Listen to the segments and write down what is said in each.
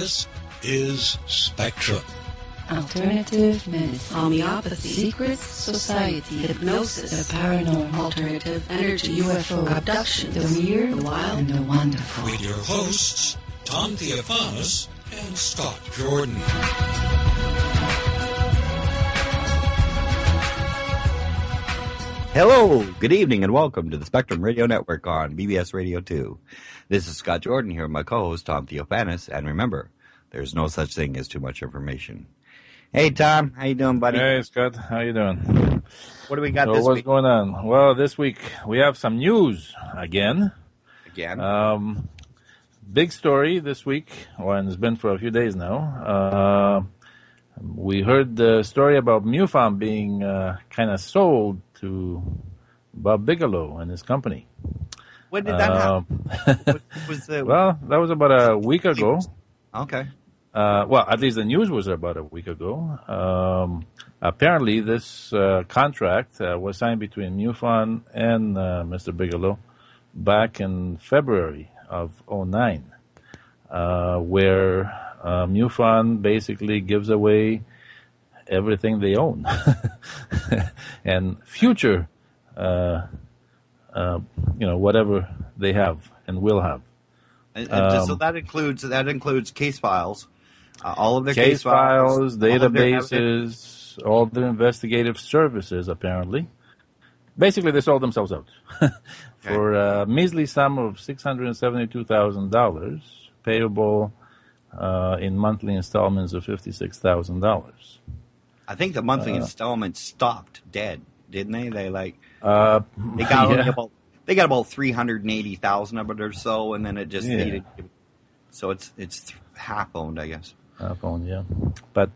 This is Spectrum. Alternative medicine, homeopathy, secret society, hypnosis, the paranormal, alternative energy, UFO, abduction, the weird, the wild, and the wonderful. With your hosts, Tom Theophanous and Scott Jordan. Hello, good evening, and welcome to the Spectrum Radio Network on BBS Radio 2. This is Scott Jordan here with my co-host, Tom Theophanous, and remember, there's no such thing as too much information. Hey, Tom, how you doing, buddy? Hey, Scott, how you doing? What do we got so this what's week? Going on? Well, this week we have some news again. Big story this week, and it's been for a few days now. We heard the story about MUFON being kind of sold to Bob Bigelow and his company. When did that happen? Well, that was about a week ago. Okay. Well, at least the news was about a week ago. Apparently, this contract was signed between MUFON and Mr. Bigelow back in February of 2009, where MUFON basically gives away everything they own and future, whatever they have and will have. So that includes case files, all of their case files, databases, all their investigative services. Apparently, basically they sold themselves out for a measly sum of $672,000, payable in monthly installments of $56,000. I think the monthly installments stopped dead, didn't they? They got about 380,000 of it or so, and then it just needed. So it's half owned, I guess. Half owned, yeah. But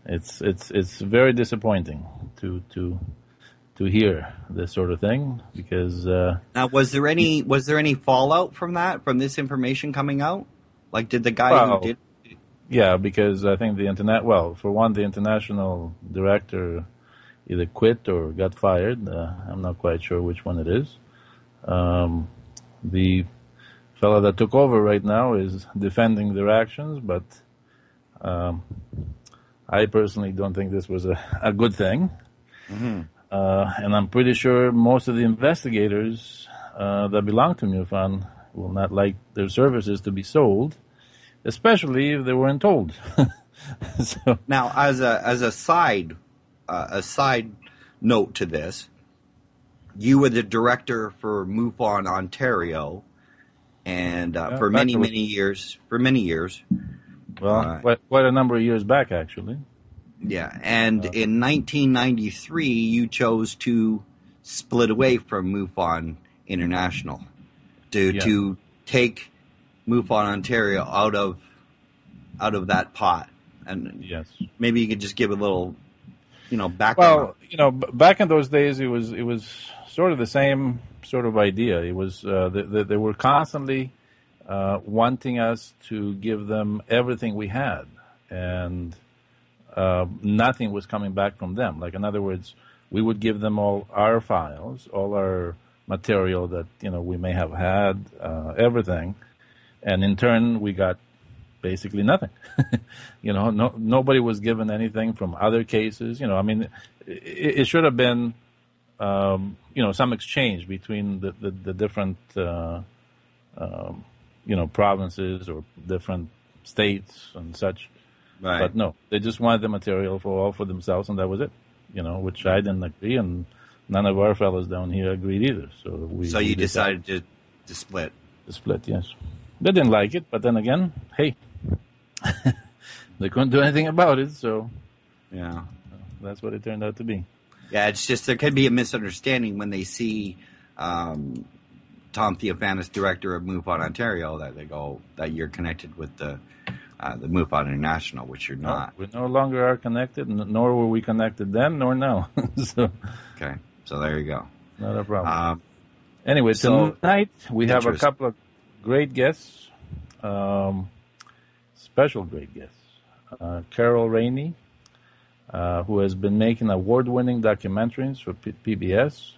it's very disappointing to hear this sort of thing because. Now, was there any fallout from this information coming out? Like, did the guy who did? Yeah, because I think the international director either quit or got fired. I'm not quite sure which one it is. The fellow that took over right now is defending their actions, but I personally don't think this was a good thing. Mm-hmm. And I'm pretty sure most of the investigators that belong to MUFON will not like their services to be sold, especially if they weren't told. So. Now, as a side note to this, you were the director for MUFON Ontario, and for many years. Well, quite a number of years back, actually. Yeah, and in 1993, you chose to split away from MUFON International to take MUFON Ontario out of that pot. And maybe you could just give a little, background. Well, back in those days, it was sort of the same sort of idea. It was they were constantly wanting us to give them everything we had, and nothing was coming back from them. Like, in other words, we would give them all our files, all our material that we may have had, everything, and in turn we got basically nothing. Nobody was given anything from other cases. I mean, it should have been some exchange between the different provinces or different states and such. Right. But no, they just wanted the material for themselves, and that was it. Which I didn't agree, and none of our fellows down here agreed either. So you decided to split. To split, yes. They didn't like it, but then again, hey, they couldn't do anything about it, so yeah, that's what it turned out to be. Yeah, it's just there could be a misunderstanding when they see Tom Theophanous, director of MUFON Ontario, that they go that you're connected with the MUFON International, which you're not. No, we no longer are connected, nor were we connected then, nor now. Okay, so there you go. Not a problem. Anyway, tonight we have a couple of great guests, special great guests. Carol Rainey, who has been making award-winning documentaries for PBS,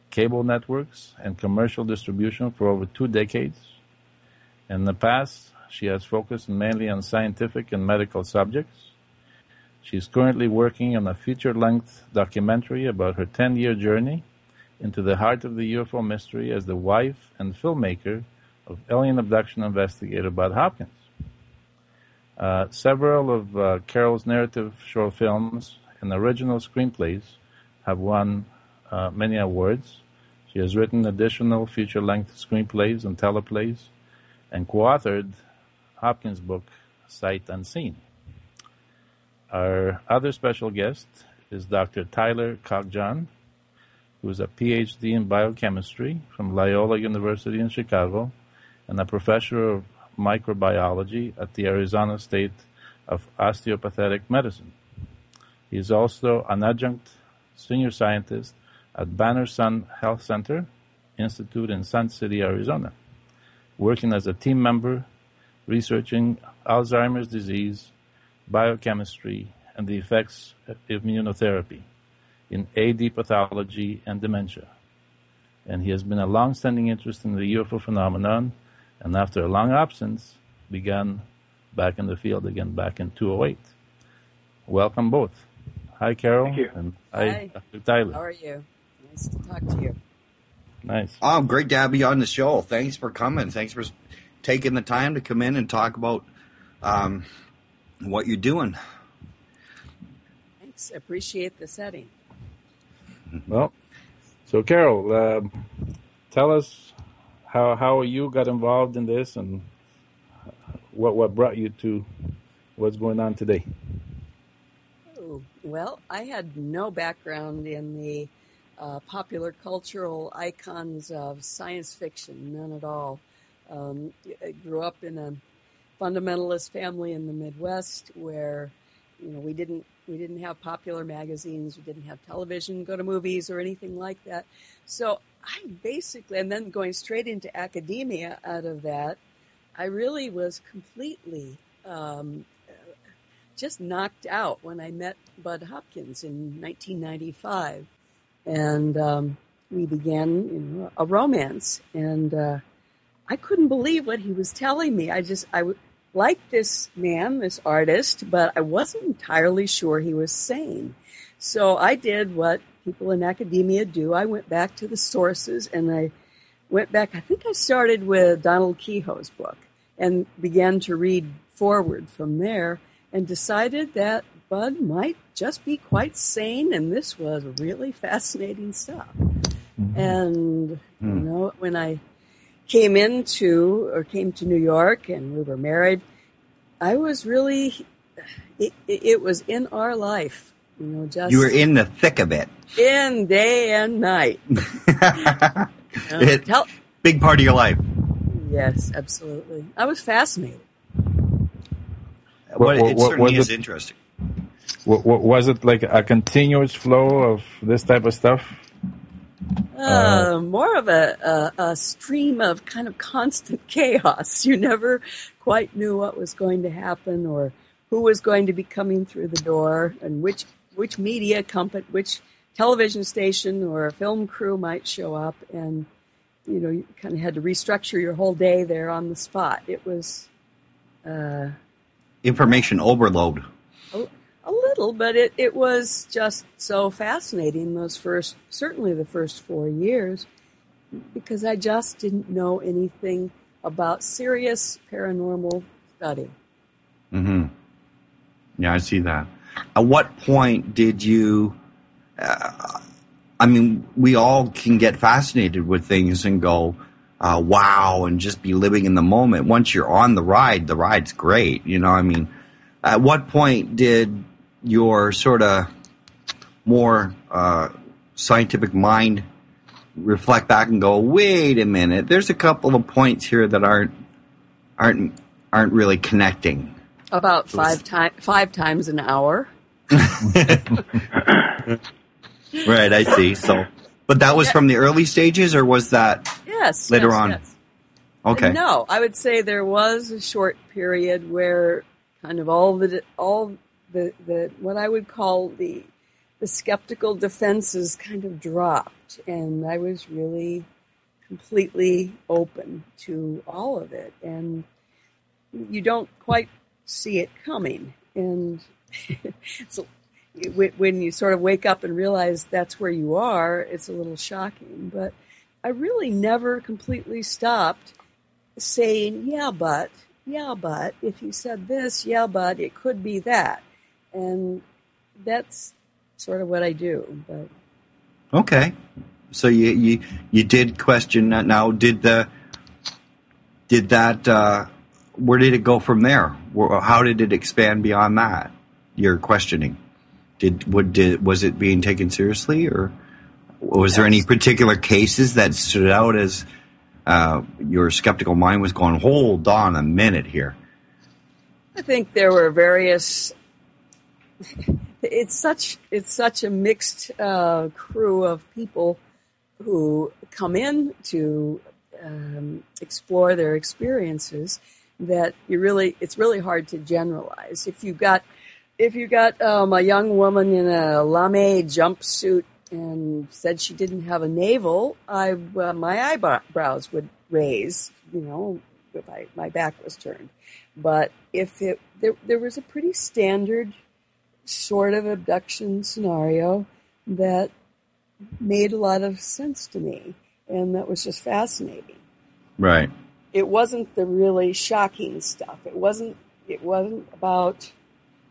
cable networks, and commercial distribution for over 2 decades. In the past, she has focused mainly on scientific and medical subjects. She's currently working on a feature-length documentary about her 10-year journey into the heart of the UFO mystery as the wife and filmmaker of alien abduction investigator Bud Hopkins. Several of Carol's narrative short films and original screenplays have won many awards. She has written additional feature-length screenplays and teleplays and co-authored Hopkins' book, Sight Unseen. Our other special guest is Dr. Tyler Kokjohn, who is a PhD in biochemistry from Loyola University in Chicago and a professor of microbiology at the Arizona State of Osteopathic Medicine. He is also an adjunct senior scientist at Banner Sun Health Center Institute in Sun City, Arizona, working as a team member researching Alzheimer's disease, biochemistry, and the effects of immunotherapy in AD pathology and dementia. And he has been a long-standing interest in the UFO phenomenon, and after a long absence, began back in the field again back in 2008. Welcome both. Hi, Carol. Thank you. And Hi, Dr. Tyler. how are you? Nice to talk to you. Nice. Oh, great to have you on the show. Thanks for coming. Thanks for taking the time to come in and talk about what you're doing. Thanks. Appreciate the setting. Well, so Carol, tell us how you got involved in this and what brought you to what's going on today. Oh, well, I had no background in the popular cultural icons of science fiction, none at all. I grew up in a fundamentalist family in the Midwest where, we didn't have popular magazines, we didn't have television, go to movies or anything like that. So I basically, and then going straight into academia out of that, I really was completely just knocked out when I met Bud Hopkins in 1995. And we began a romance. And I couldn't believe what he was telling me. I liked this man, this artist, but I wasn't entirely sure he was sane. So I did what people in academia do. I went back to the sources, and I went back. I think I started with Donald Kehoe's book and began to read forward from there and decided that Bud might just be quite sane, and this was really fascinating stuff. Mm-hmm. And, when I came to New York and we were married, I was really, it was in our life, just. You were in the thick of it. In day and night. Big part of your life. Yes, absolutely. I was fascinated. It certainly is interesting. Was it like a continuous flow of this type of stuff? More of a stream of kind of constant chaos. You never quite knew what was going to happen or who was going to be coming through the door and which media company, which television station or film crew might show up. And, you kind of had to restructure your whole day there on the spot. It was... information overload. A little, but it was just so fascinating certainly the first 4 years, because I just didn't know anything about serious paranormal study. Mm-hmm. Yeah, I see that. At what point did you, we all can get fascinated with things and go, wow, and just be living in the moment. Once you're on the ride's great. At what point did your sort of more scientific mind reflect back and go, wait a minute, there's a couple of points here that aren't really connecting? About five times an hour. Right, I see. So, but that was from the early stages, or was that later on? Yes. Okay. No, I would say there was a short period where kind of all the what I would call the skeptical defenses kind of dropped, and I was really completely open to all of it. And you don't quite see it coming. And so when you sort of wake up and realize that's where you are, it's a little shocking. But I really never completely stopped saying, yeah, but, if you said this, yeah, but, it could be that. And that's sort of what I do. But okay. So you did question that. Now, where did it go from there? How did it expand beyond that? Your questioning, was it being taken seriously, or was there any particular cases that stood out as your skeptical mind was going, hold on a minute here? I think there were various. It's such a mixed crew of people who come in to explore their experiences that it's really hard to generalize. If you got a young woman in a lame jumpsuit and said she didn't have a navel, my eyebrows would raise, if my back was turned. But if there was a pretty standard sort of abduction scenario that made a lot of sense to me, and that was just fascinating. Right. It wasn't the really shocking stuff. It wasn't about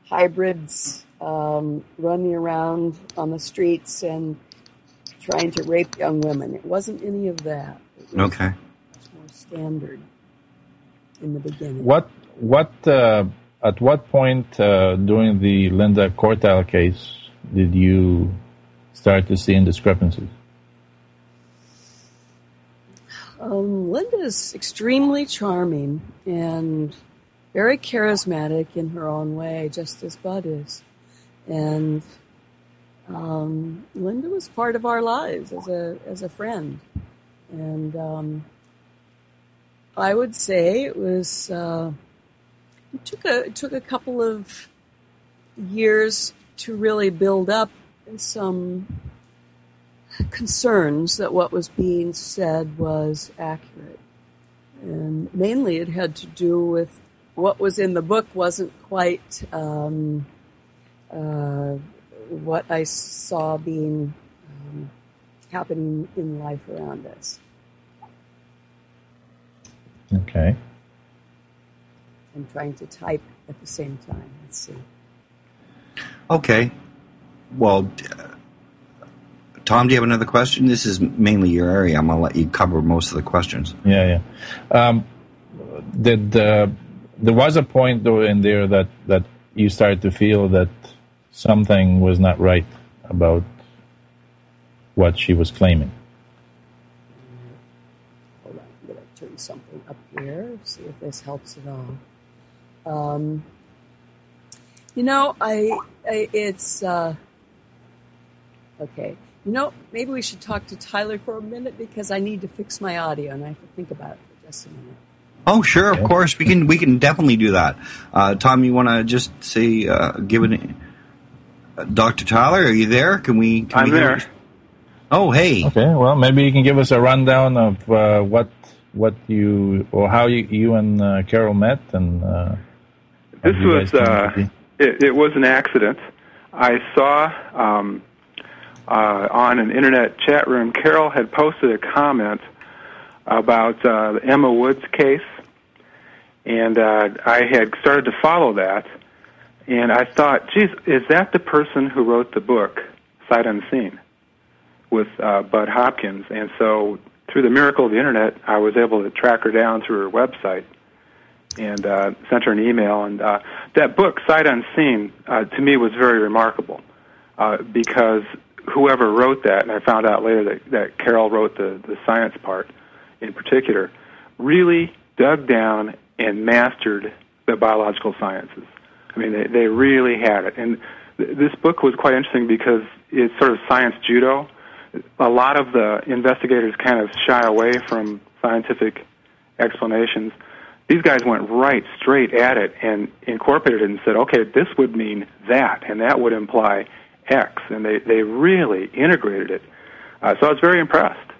hybrids running around on the streets and trying to rape young women. It wasn't any of that. It was okay. much more standard in the beginning. At what point during the Linda Cortile case did you start to see indiscrepancies? Linda's extremely charming and very charismatic in her own way, just as Bud is. And Linda was part of our lives as a friend. And I would say it was it took a couple of years to really build up some concerns that what was being said was accurate. And mainly it had to do with what was in the book wasn't quite what I saw being happening in life around us. Okay. I'm trying to type at the same time. Let's see. Okay. Well, Tom, do you have another question? This is mainly your area. I'm going to let you cover most of the questions. Yeah. There was a point though in there that you started to feel that something was not right about what she was claiming. Hold on, I'm going to turn something up here, see if this helps at all. It's okay. Maybe we should talk to Tyler for a minute because I need to fix my audio and I have to think about it for just a minute. Oh, sure, of course. We can definitely do that. Tom, you want to just say, give it... Dr. Tyler, are you there? I'm there. Oh, hey. Okay, well, maybe you can give us a rundown of what you, or how you and Carol met, and this was it was an accident. I saw on an internet chat room, Carol had posted a comment about the Emma Woods case, and I had started to follow that, and I thought, geez, is that the person who wrote the book, Sight Unseen, with Bud Hopkins? And so through the miracle of the internet, I was able to track her down through her website and sent her an email. And that book, Sight Unseen, to me was very remarkable because whoever wrote that, and I found out later that Carol wrote the science part in particular, really dug down and mastered the biological sciences. I mean, they really had it. And this book was quite interesting because it's sort of science judo. A lot of the investigators kind of shy away from scientific explanations. These guys went right straight at it and incorporated it and said, okay, this would mean that, and that would imply X. And they really integrated it. So I was very impressed.